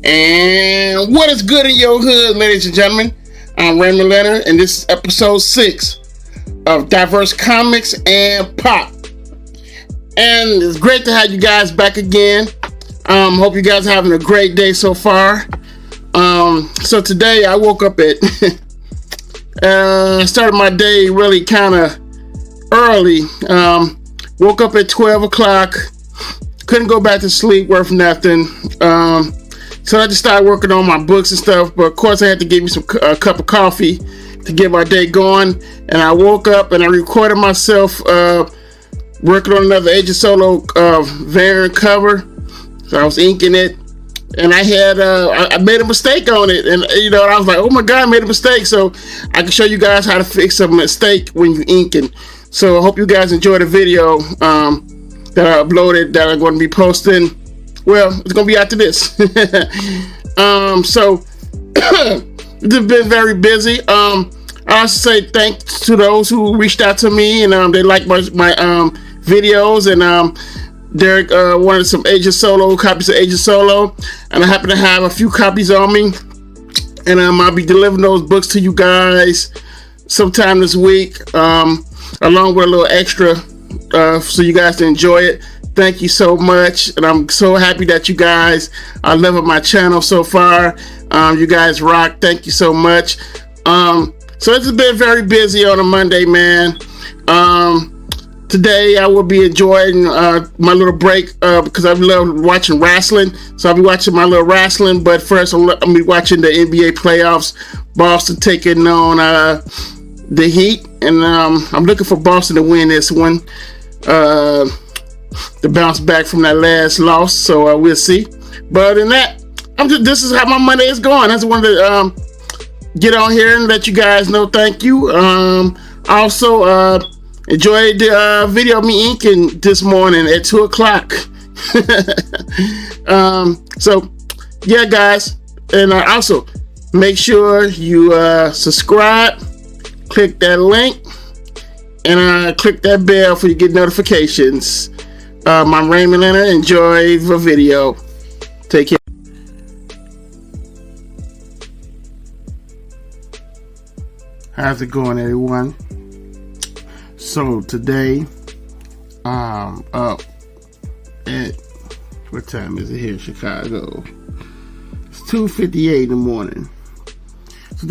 And what is good in your hood, ladies and gentlemen? I'm Raymond Leonard, and this is episode 6 of Diverse Comics and Pop. And it's great to have you guys back again. Hope you guys are having a great day so far. So today I woke up at started my day really kind of early. Woke up at 12 o'clock. Couldn't go back to sleep worth nothing. So I just started working on my books and stuff. But of course I had to give me a cup of coffee to get my day going. And I woke up and I recorded myself working on another Age of Solo variant cover. So I was inking it. And I had I made a mistake on it. And I was like, oh my God, I made a mistake. So I can show you guys how to fix a mistake when you're inking. So I hope you guys enjoy the video that I uploaded that I'm going to be posting. Well, it's going to be after this. So it's been very busy. I also say thanks to those who reached out to me and they liked my videos, and Derek wanted some Age of Solo, copies of Age of Solo, and I happen to have a few copies on me, and I'll be delivering those books to you guys sometime this week, along with a little extra so you guys can enjoy it. Thank you so much, and I'm so happy that you guys are loving my channel so far. You guys rock. Thank you so much. So it's been very busy on a Monday, man. Today I will be enjoying my little break because I love watching wrestling. So I'll be watching my little wrestling, but first I'll be watching the NBA playoffs. Boston taking on the Heat, and I'm looking for Boston to win this one. To bounce back from that last loss, so we'll see. But other than that, this is how my Monday is going. I just wanted to get on here and let you guys know thank you. Also, enjoyed the video of me inking this morning at 2 o'clock. So, yeah, guys. And also, make sure you subscribe, click that link, and click that bell for you to get notifications. I'm Raymond Leonard. Enjoy the video. Take care. How's it going, everyone? So today, up at, what time is it here in Chicago? It's 2:58 in the morning. So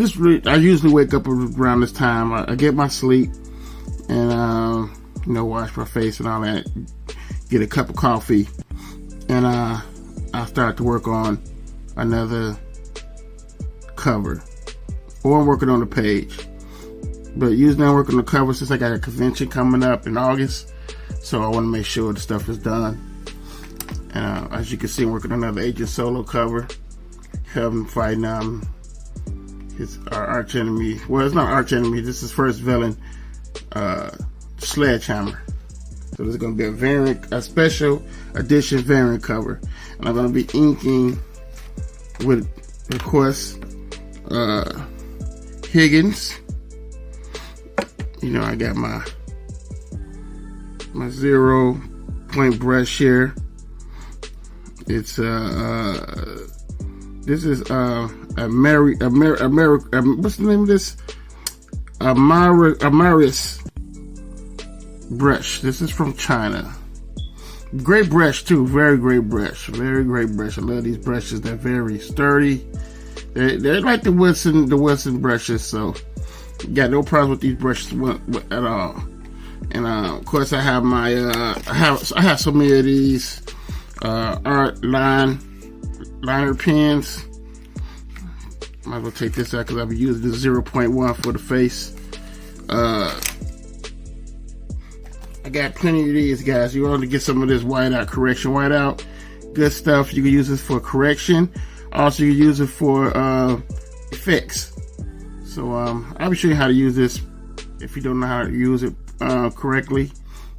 I usually wake up around this time. I get my sleep and wash my face and all that. Get a cup of coffee, and I start to work on another cover, or I'm working on the page. But usually I'm working on the cover since I got a convention coming up in August, so I want to make sure the stuff is done. And as you can see, I'm working on another Age of Solo cover. Have him fighting his arch enemy. Well, it's not arch enemy. This is his first villain, Sledgehammer. So this is going to be a special edition variant cover. And I'm going to be inking with, of course, Higgins. I got my 0 point brush here. It's this is what's the name of this? Amaris brush. This is from China. Great brush too. Very great brush. Very great brush. I love these brushes. They're very sturdy. They're like the Wilson brushes. So got no problems with these brushes at all. And of course I have my I have so many of these art liner pens. Might as well take this out because I'll be using the 0.1 for the face. I got plenty of these, guys. You want to get some of this whiteout correction. Whiteout, good stuff. You can use this for correction. Also, you can use it for effects. So I'll be showing you how to use this if you don't know how to use it correctly.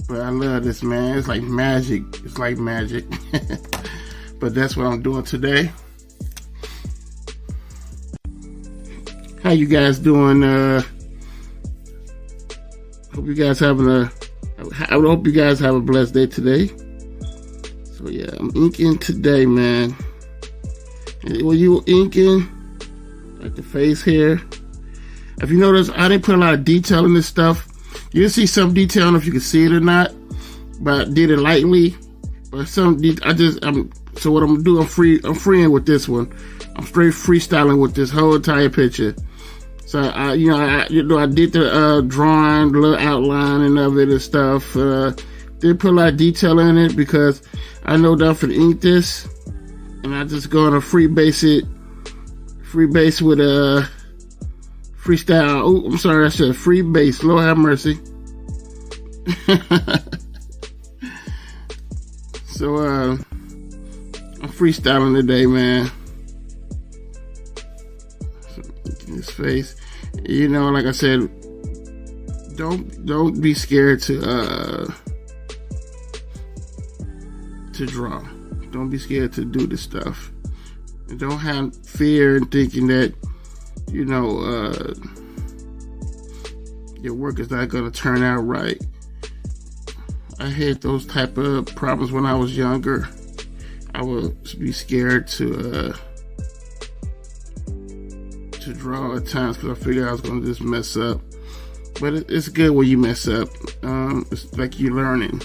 But I love this, man. It's like magic. It's like magic. But that's what I'm doing today. How you guys doing? Hope you guys having a I hope you guys have a blessed day today. So yeah, I'm inking today, man. when you inking, like the face here, if you notice, I didn't put a lot of detail in this stuff. You can see some detail, I don't know if you can see it or not, but I did it lightly. But so what I'm gonna do, I'm freeing with this one. I'm straight freestyling with this whole entire picture. So I did the drawing, the little outlining of it and stuff. Did put a lot of detail in it because I know that I'm gonna ink this, and I just go on a free base with a freestyle. Oh, I'm sorry, I said free base. Lord have mercy. So I'm freestyling today, man. So, his face, like I said, don't be scared to draw. Don't be scared to do this stuff. And don't have fear in thinking that your work is not going to turn out right. I had those type of problems when I was younger. I would be scared to draw at times because I figured I was going to just mess up. But it's good when you mess up. It's like you're learning.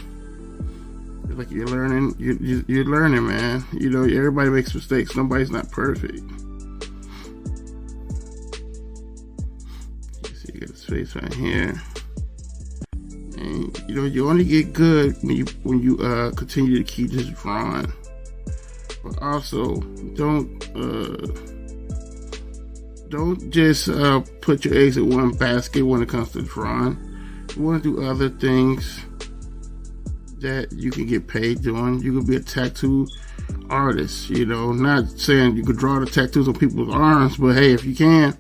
It's like you're learning. You're learning, man. Everybody makes mistakes. Nobody's not perfect. You see, you got his face right here. And you only get good when you continue to keep just drawing. But also don't just put your eggs in one basket when it comes to drawing. You want to do other things that you can get paid doing. You could be a tattoo artist, not saying you could draw the tattoos on people's arms, but hey, if you can,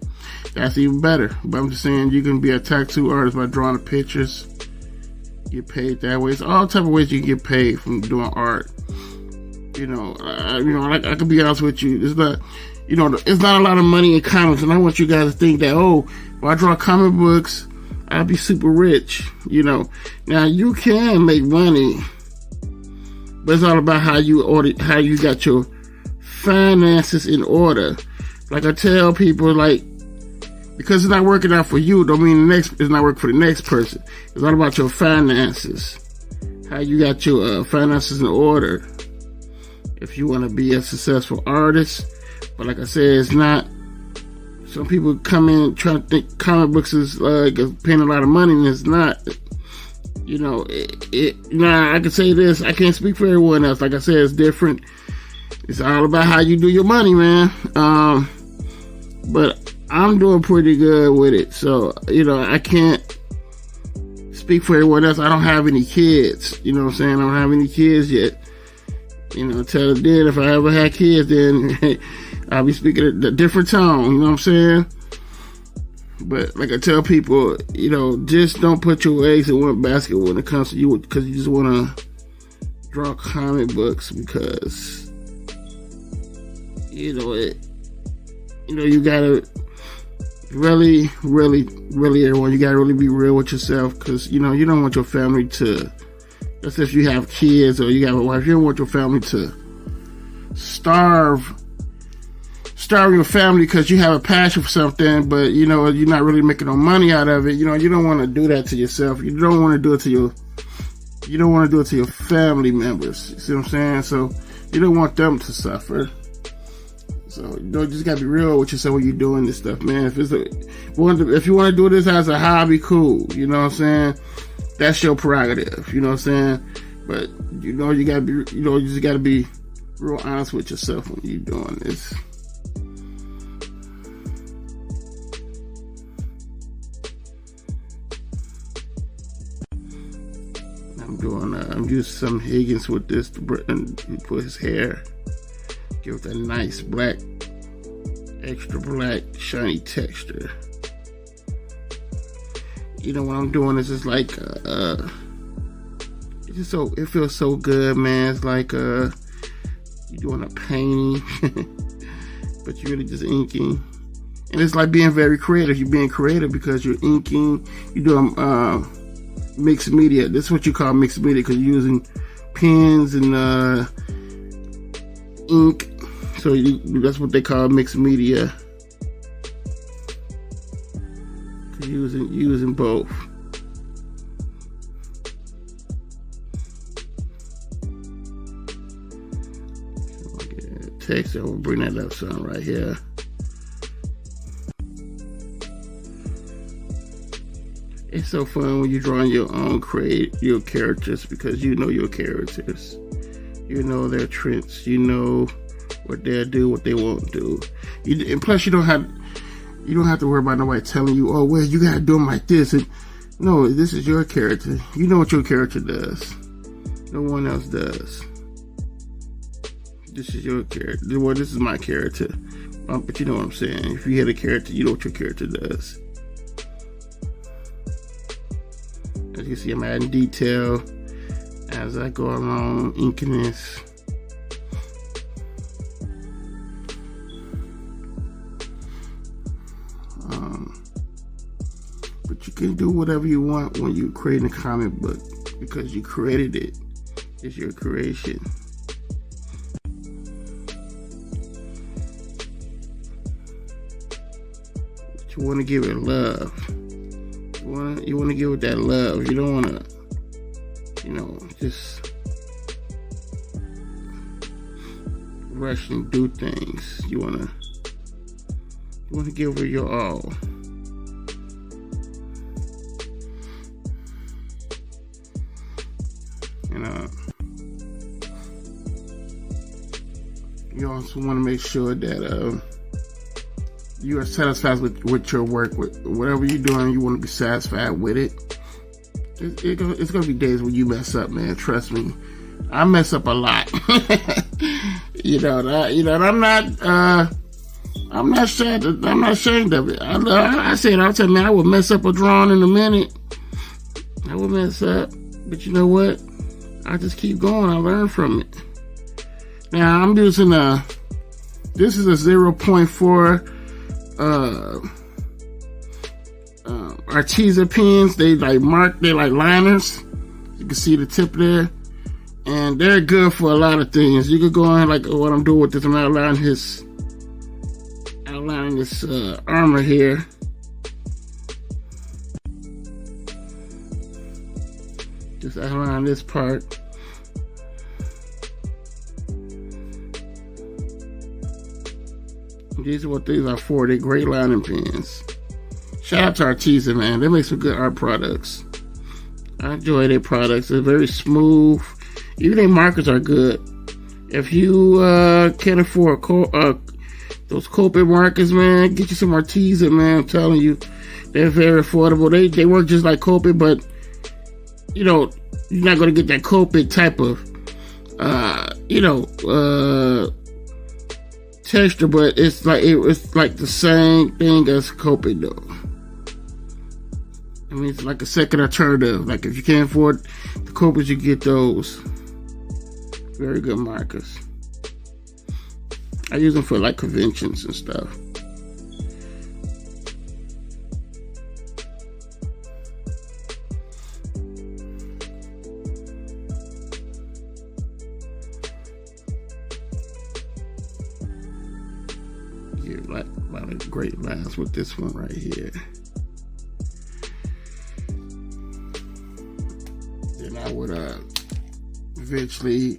that's even better. But I'm just saying you can be a tattoo artist by drawing the pictures. Get paid that way. It's all type of ways you can get paid from doing art. I can be honest with you. It's not, it's not a lot of money in comics, and I want you guys to think that, if I draw comic books, I'll be super rich. Now you can make money, but it's all about how you got your finances in order. Like I tell people, because it's not working out for you, don't mean it's not working for the next person. It's all about your finances. How you got your finances in order. If you want to be a successful artist. But like I said, it's not. Some people come in trying to think comic books is paying a lot of money, and it's not. I can say this. I can't speak for everyone else. Like I said, it's different. It's all about how you do your money, man. But I'm doing pretty good with it. So, I can't speak for everyone else. I don't have any kids. You know what I'm saying? I don't have any kids yet. Tell the then if I ever had kids, then I'll be speaking a different tone. You know what I'm saying? But like I tell people, just don't put your eggs in one basket when it comes to you, because you just want to draw comic books because, you gotta really, everyone, you gotta really be real with yourself, because, you don't want your family to, that's if you have kids or you have a wife, you don't want your family to starve your family because you have a passion for something, but, you're not really making no money out of it. You don't want to do that to yourself. You don't want to do it to your family members. You see what I'm saying? So you don't want them to suffer. So you just gotta be real with yourself when you're doing this stuff, man. If you want to do this as a hobby, cool. You know what I'm saying? That's your prerogative. You know what I'm saying? But you gotta be, you just gotta be real honest with yourself when you're doing this. I'm using some Higgins with this to put his hair, give it a nice black, extra black, shiny texture. What I'm doing is just like, it feels so good, man. It's like, you're doing a painting, but you're really just inking. And it's like being very creative. You're being creative because you're inking, you're doing, mixed media. This is what you call mixed media because you're using pens and ink So that's what they call mixed media. Using both. Text, I will bring that up some right here. It's so fun when you're drawing your own your characters, because you know your characters. You know their tricks. You know what they'll do, what they won't do. And plus, you don't have to worry about nobody telling you, oh, well, you gotta do them like this. And no, this is your character. You know what your character does. No one else does. This is your character. Well, this is my character. But you know what I'm saying. If you had a character, you know what your character does. As you can see, I'm adding detail as I go along, inking this. But you can do whatever you want when you create a comic book, because you created it. It's your creation. But you want to give it love. You want to give it that love. You don't want to, just rush and do things. You want to give it your all. You also want to make sure that you are satisfied with your work. With whatever you're doing, you want to be satisfied with it. It's gonna be days when you mess up, man. Trust me, I mess up a lot. I'm not ashamed of it. I say it all the time, man. I would mess up a drawing in a minute. I would mess up, but you know what? I just keep going. I learn from it. Now I'm using this is a 0.4 Arteza pens. They like liners. You can see the tip there, and they're good for a lot of things. You could go on like what I'm doing with this. I'm outlining this armor here. Just outline this part. These are what these are for. They're great lining pens. Shout out to Arteza, man. They make some good art products. I enjoy their products. They're very smooth. Even their markers are good. If you can't afford those Copic markers, man, get you some Arteza, man. I'm telling you, they're very affordable. They work just like Copic, but you're not going to get that Copic type of texture, but it's like the same thing as Copic though. I mean, it's like a second alternative. Like if you can't afford the Copics, you get those. Very good markers. I use them for like conventions and stuff. Like a lot of great lines with this one right here. Then I would eventually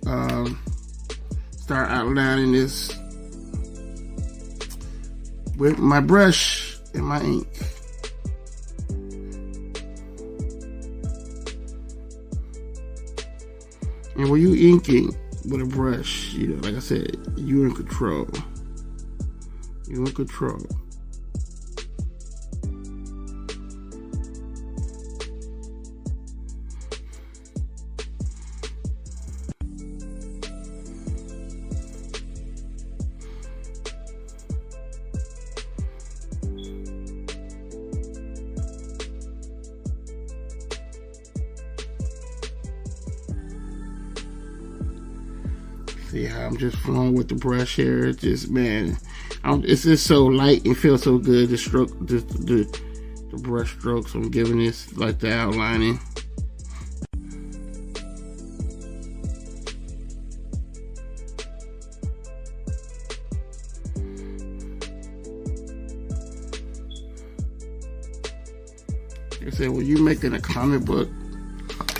start outlining this with my brush and my ink. And when you inking with a brush, like I said, you're in control. You're in control. See how I'm just flowing with the brush here? It's just, man, it's just so light. It feels so good. The brush strokes I'm giving this, like the outlining. Like I said, when you making a comic book,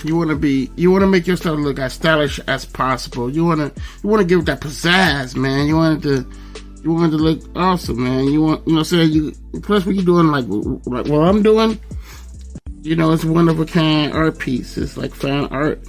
you want to make yourself look as stylish as possible. You want to give it that pizzazz, man. You want it to look awesome, man. Plus when you're doing like what I'm doing, it's one of a kind art piece. It's like fine art.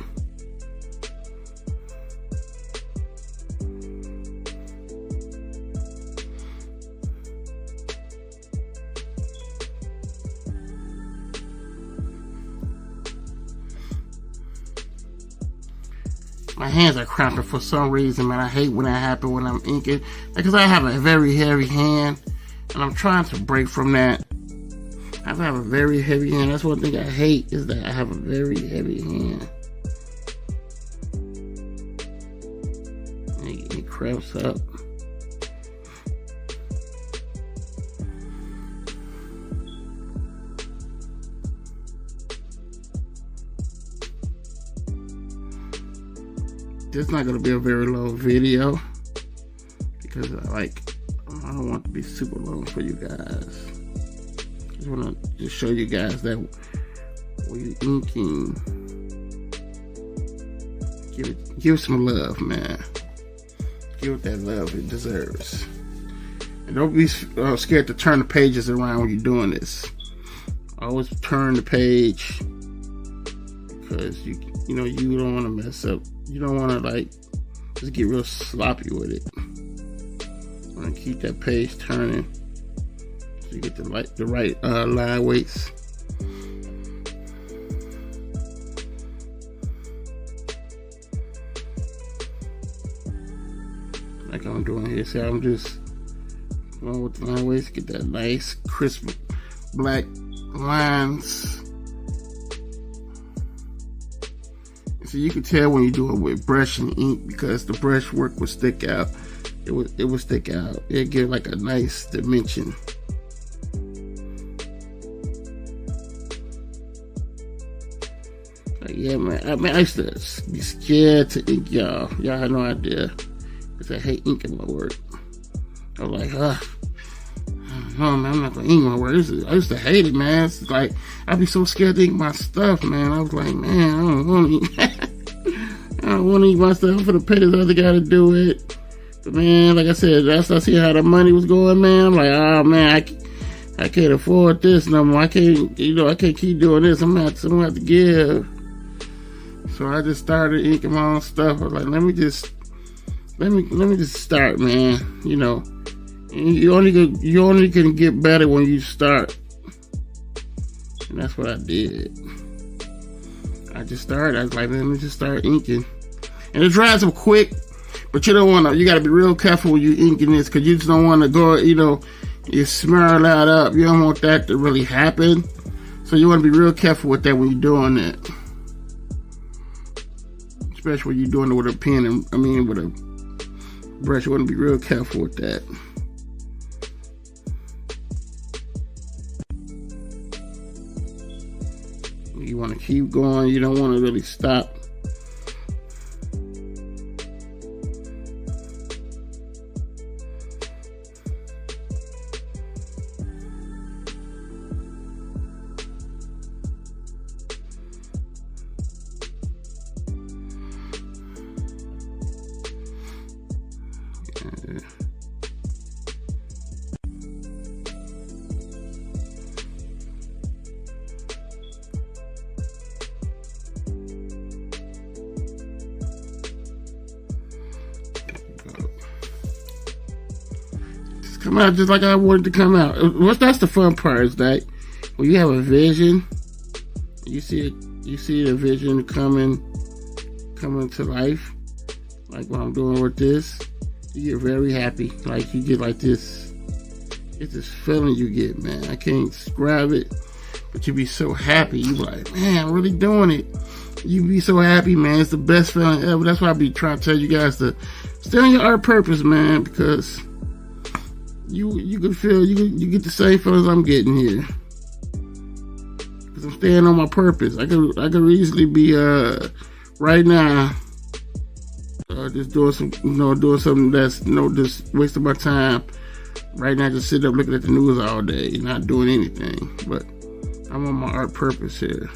My hands are cramping for some reason, man. I hate when that happens when I'm inking. Because I have a very heavy hand, and I'm trying to break from that. I have a very heavy hand. That's one thing I hate, is that I have a very heavy hand. It cramps up. This is not going to be a very long video because I don't want it to be super long for you guys. Just want to show you guys that when you're inking, give it some love, man. Give it that love it deserves. And don't be scared to turn the pages around when you're doing this. Always turn the page, because you don't want to mess up. You don't want to just get real sloppy with it. You want to keep that page turning so you get the right line weights. Like I'm doing here. See, I'm just going with the line weights, get that nice crisp black lines. So you can tell when you do it with brush and ink, because the brush work will stick out. It will stick out. It'll give like a nice dimension. Like, yeah, man. I used to be scared to ink, y'all. Y'all have no idea, because I hate inking my work. I was like, no, man, I'm not gonna ink my work. I used to hate it, man. It's like I'd be so scared to ink my stuff, man. I was like, man, I don't want to ink. I don't want to ink my stuff for the pay this other guy to do it. But man, like I said, I see how the money was going, man. I'm like, oh man, I can't afford this no more. I can't keep doing this. I'm gonna have to give. So I just started inking my own stuff. I was like, let me just start, man. You only can get better when you start. And that's what I did. I just started. I was like, let me just start inking. And it dries them quick, but you gotta be real careful when you're inking this, because you just don't want to go, you smear that up. You don't want that to really happen. So you want to be real careful with that when you're doing it. Especially when you're doing it with a pen, with a brush. You want to be real careful with that. You want to keep going. You don't want to really stop. Come out just like I wanted to come out. That's the fun part, is that when you have a vision, you see the vision coming to life. Like what I'm doing with this, you get very happy. Like you get like this. It's this feeling you get, man. I can't describe it, but you be so happy. You be like, man, I'm really doing it. You be so happy, man. It's the best feeling ever. That's why I be trying to tell you guys to stay on your art purpose, man, because you can feel, you get the same feelings I'm getting here, because I'm staying on my purpose. I could easily be right now just doing something that's just wasting my time right now, just sitting up looking at the news all day, not doing anything. But I'm on my art purpose here.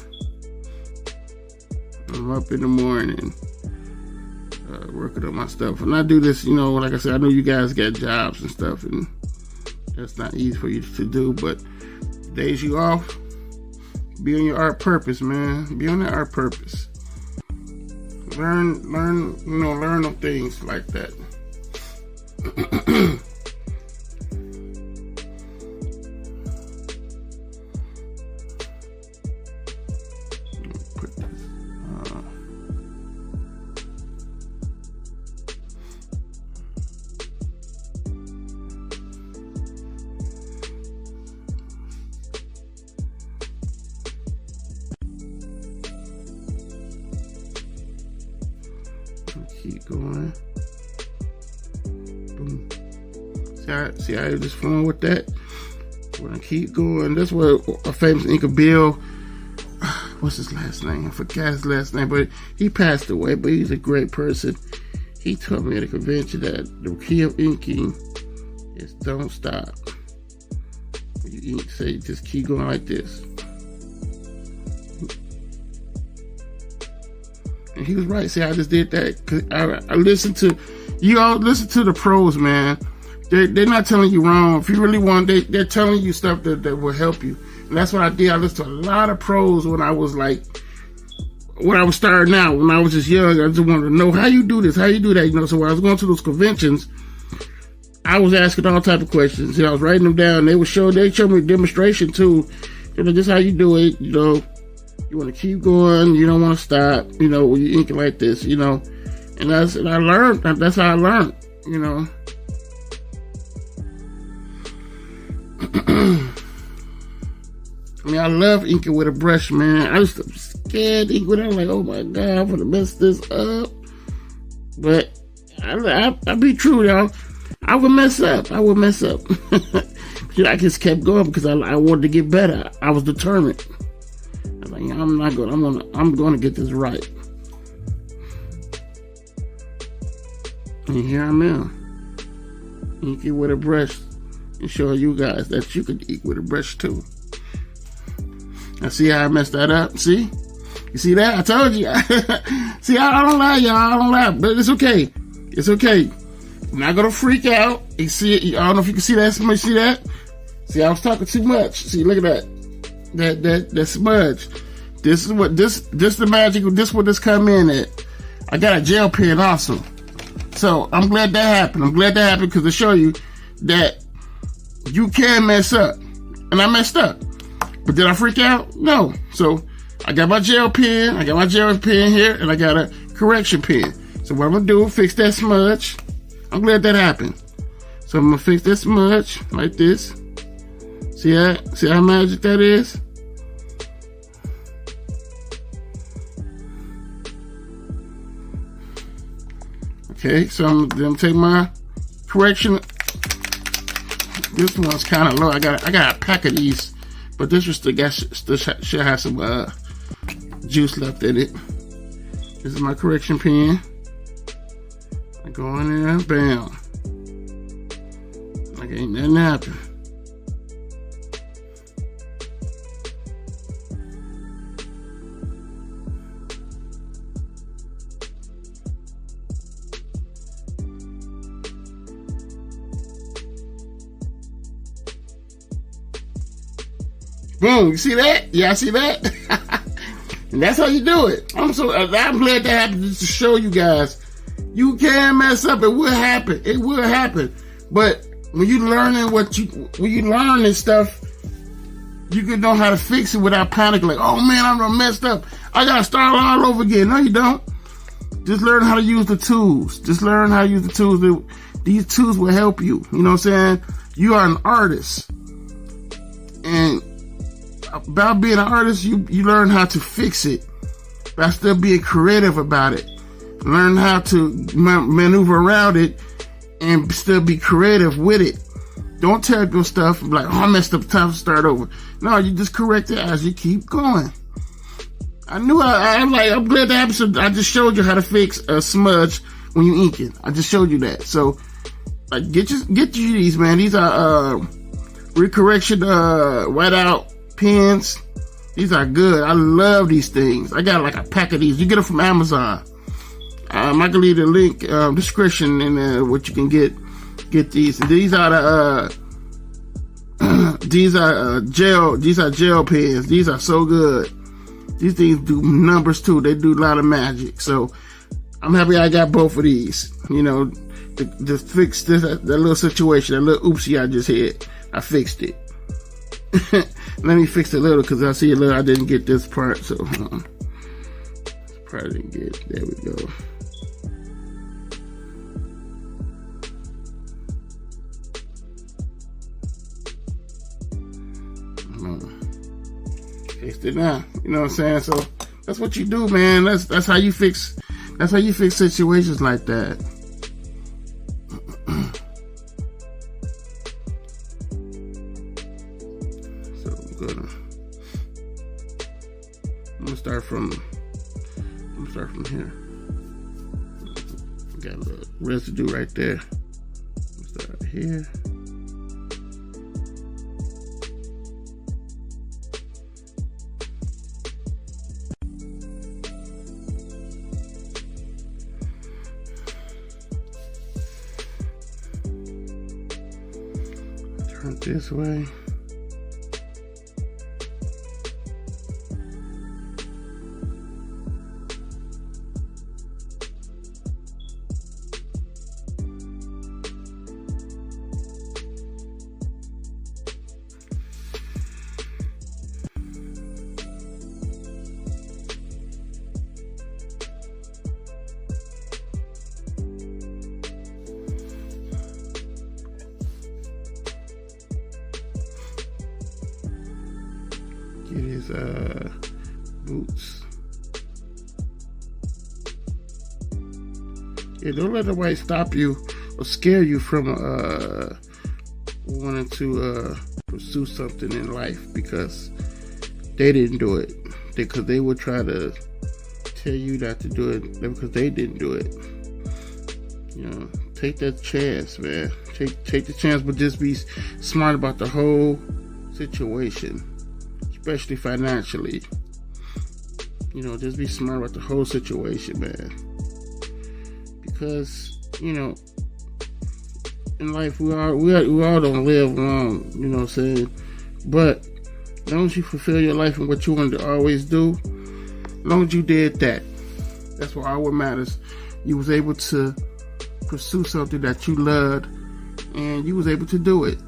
I'm up in the morning, working on my stuff. And I do this, you know, like I said, I know you guys got jobs and stuff, and that's not easy for you to do, but days you off, be on your art purpose, man. Be on that art purpose. Learn, you know, learn of things like that. Put this, keep going. Boom. See how I just flowing with that? When I keep going, that's where a famous inker, Bill, what's his last name? I forgot his last name, but he passed away, but he's a great person. He told me at a convention that the key of inking is don't stop. When you ink, say just keep going like this. And he was right. See, I just did that. Cause I listened to, you all listen to the pros, man. They're not telling you wrong. If you really want, they're telling you stuff that will help you. And that's what I did. I listened to a lot of pros when I was starting out, when I was just young. I just wanted to know how you do this, how you do that. You know, so when I was going to those conventions, I was asking all type of questions. You know, I was writing them down. They showed me a demonstration too. You know, this is how you do it. You know, you want to keep going. You don't want to stop. You know, when you ink it like this. You know, and I learned. That's how I learned. You know. I mean, I love inking with a brush, man. I used to be scared to ink with it. I'm like, oh my God, I'm gonna mess this up. But I'll be true, y'all. I would mess up. I just kept going because I wanted to get better. I was determined. I was like, I'm gonna get this right. And here I am, inking with a brush, and show you guys that you can ink with a brush too. Now see how I messed that up? See? You see that? I told you. See, I don't lie, y'all. I don't lie, but it's okay. It's okay. I'm not gonna freak out. You see it? I don't know if you can see that. Somebody see that? See, I was talking too much. See, look at that. That smudge. This is what this the magic. This what this come in at. I got a gel pen also. So I'm glad that happened. I'm glad that happened because to show you that you can mess up. And I messed up. But did I freak out? No. So I got my gel pen. I got my gel pen here. And I got a correction pen. So what I'm going to do, fix that smudge. I'm glad that happened. So I'm going to fix that smudge like this. See how magic that is? Okay, so I'm going to take my correction. This one's kind of low. I got a pack of these, but this was still should have some juice left in it. This is my correction pen. I go in there, bam. Like ain't nothing happen. Boom, you see that? Yeah, I see that. And that's how you do it. I'm glad that happened just to show you guys. You can mess up. It will happen. It will happen. But when you learning when you learn this stuff, you can know how to fix it without panic. Like, oh man, I'm messed up. I gotta start all over again. No, you don't. Just learn how to use the tools. Just learn how to use the tools. These tools will help you. You know what I'm saying? You are an artist. And about being an artist, you learn how to fix it by still being creative about it. Learn how to maneuver around it and still be creative with it. Don't tell your stuff and be like, oh, I messed up, time to start over. No, you just correct it as you keep going. I'm glad that happened. So I just showed you how to fix a smudge when you ink it. I just showed you that. So get you these, man. These are recorrection whiteout pens. These are good. I love these things. I got like a pack of these. You get them from Amazon. I can leave the link description in what you can get these. These are the these are gel pens. These are so good. These things do numbers too. They do a lot of magic. So I'm happy I got both of these. You know, to fix this that little situation, that little oopsie I just had. I fixed it. Let me fix it a little because I see a little. I didn't get this part, so probably didn't get. There we go. Fixed it now. You know what I'm saying? So that's what you do, man. That's how you fix. That's how you fix situations like that. So I'm gonna start from here. Got a little residue right there. Start here. Turn it this way. Get his boots. Yeah, don't let nobody stop you or scare you from wanting to pursue something in life because they didn't do it. Because they would try to tell you not to do it because they didn't do it. You know, take that chance, man. Take the chance, but just be smart about the whole situation. Especially financially. You know, just be smart about the whole situation, man. Because, you know, in life we all don't live long, you know what I'm saying? But as long as you fulfill your life and what you wanted to always do, as long as you did that, that's what all what matters. You was able to pursue something that you loved and you was able to do it.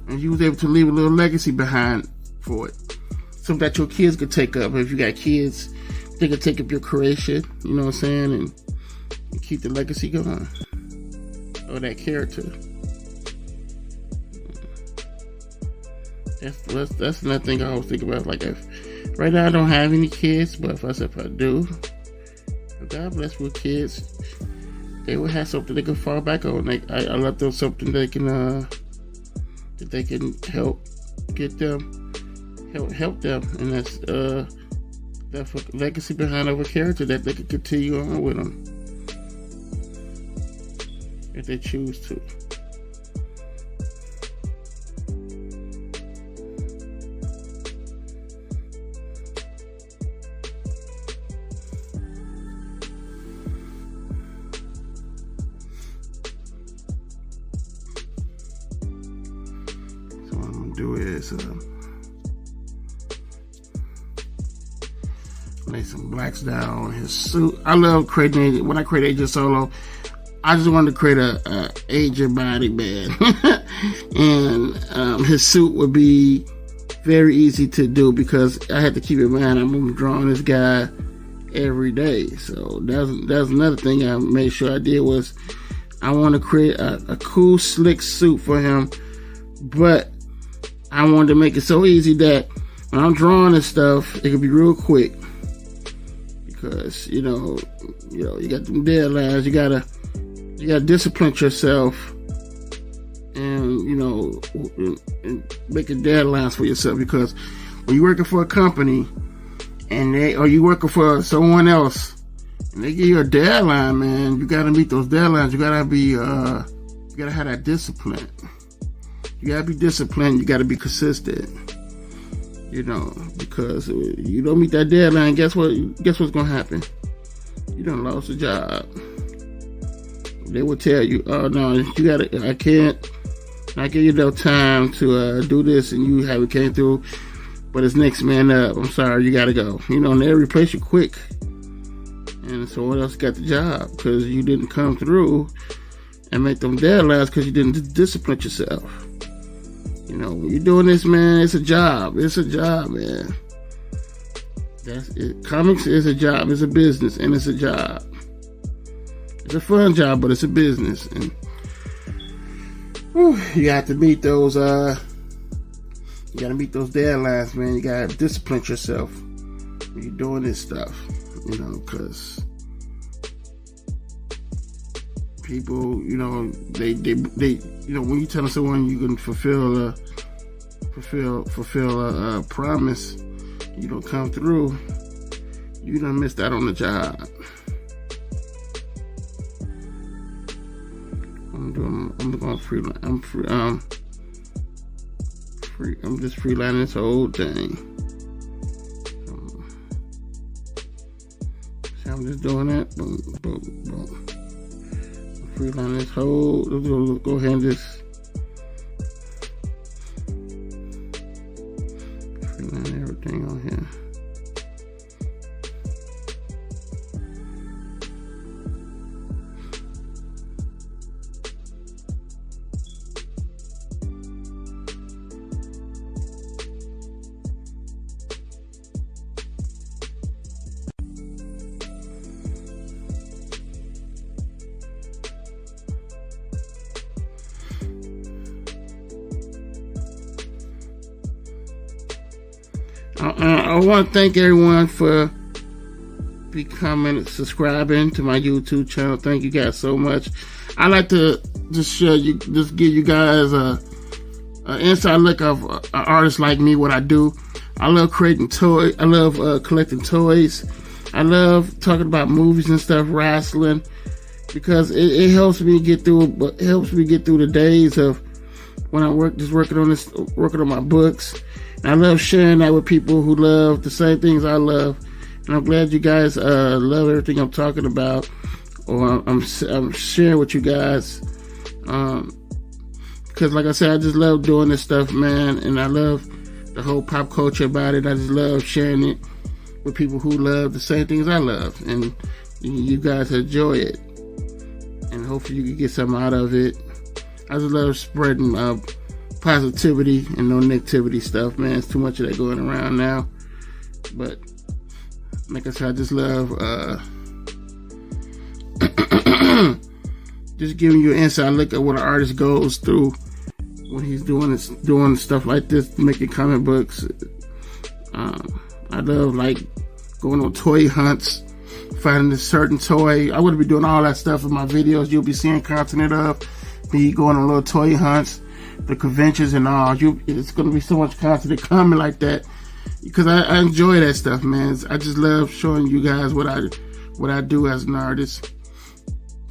And you was able to leave a little legacy behind for it. Something that your kids could take up. If you got kids, they could take up your creation, you know what I'm saying, and keep the legacy going. Or that character. That's another thing I always think about. Like, right now I don't have any kids, but if I do, if God bless with kids, they will have something they can fall back on. I left them something they can that they can help get them. Help them, and that's that legacy behind of a character that they can continue on with them if they choose to. So what I'm gonna do is lay some blacks down on his suit. I love creating, when I create Agent Solo, I just wanted to create a agent body, man. And his suit would be very easy to do because I had to keep in mind I'm drawing this guy every day. So that's another thing I made sure I did was I want to create a cool, slick suit for him, but I wanted to make it so easy that when I'm drawing this stuff, it could be real quick. Because you know, you got them deadlines. You gotta discipline yourself, and and making deadlines for yourself. Because when you're working for a company, or you working for someone else, and they give you a deadline, man, you gotta meet those deadlines. You gotta be, you gotta have that discipline. You gotta be disciplined. You gotta be consistent. because you don't meet that deadline, guess what's gonna happen? You done lost a job. They will tell you, oh no, I can't give you no time to do this, and you haven't came through, but it's next man up. I'm sorry, you gotta go. And they'll replace you quick. And someone else got the job because you didn't come through and make them deadlines because you didn't discipline yourself. When you're doing this, man, it's a job. It's a job, man. That's it. Comics is a job. It's a business, and it's a job. It's a fun job, but it's a business. And you have to meet those. You got to meet those deadlines, man. You got to discipline yourself when you're doing this stuff. Because people, they when you tell someone you can fulfill a promise, you don't come through, you done missed out on the job. I'm going freelance. I'm just freelancing this whole thing. I'm just doing that. Boom, boom, boom. Freeline this whole. Go ahead and just freeline everything on here. I want to thank everyone for subscribing to my YouTube channel. Thank you guys so much. I like to just give you guys an inside look of an artist like me, what I do. I love creating toys. I love collecting toys. I love talking about movies and stuff, wrestling, because it helps me get through. It helps me get through the days of when I working on my books. I love sharing that with people who love the same things I love, and I'm glad you guys love everything I'm talking about, or I'm sharing with you guys. Because, like I said, I just love doing this stuff, man, and I love the whole pop culture about it. I just love sharing it with people who love the same things I love, and you guys enjoy it, and hopefully you can get something out of it. I just love spreading positivity and no negativity stuff, man. It's too much of that going around now. But like I said, I just love just giving you an inside look at what an artist goes through when he's doing stuff like this, making comic books. I love going on toy hunts, finding a certain toy. I would be doing all that stuff in my videos. You'll be seeing content of me going on little toy hunts, the conventions and all. It's going to be so much content coming like that, because I enjoy that stuff, man. I just love showing you guys what I do as an artist,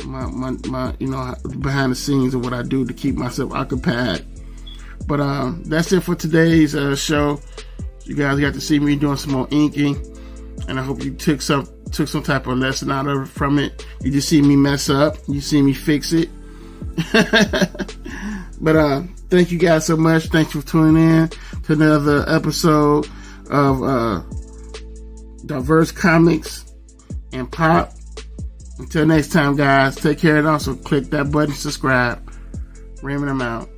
my behind the scenes of what I do to keep myself occupied. But that's it for today's show. You guys got to see me doing some more inking, and I hope you took some type of lesson out of it from it. You just see me mess up, you see me fix it. But thank you guys so much. Thanks for tuning in to another episode of Diverse Comics and Pop. Until next time, guys, take care, and also click that button, subscribe. Raymond, I'm out.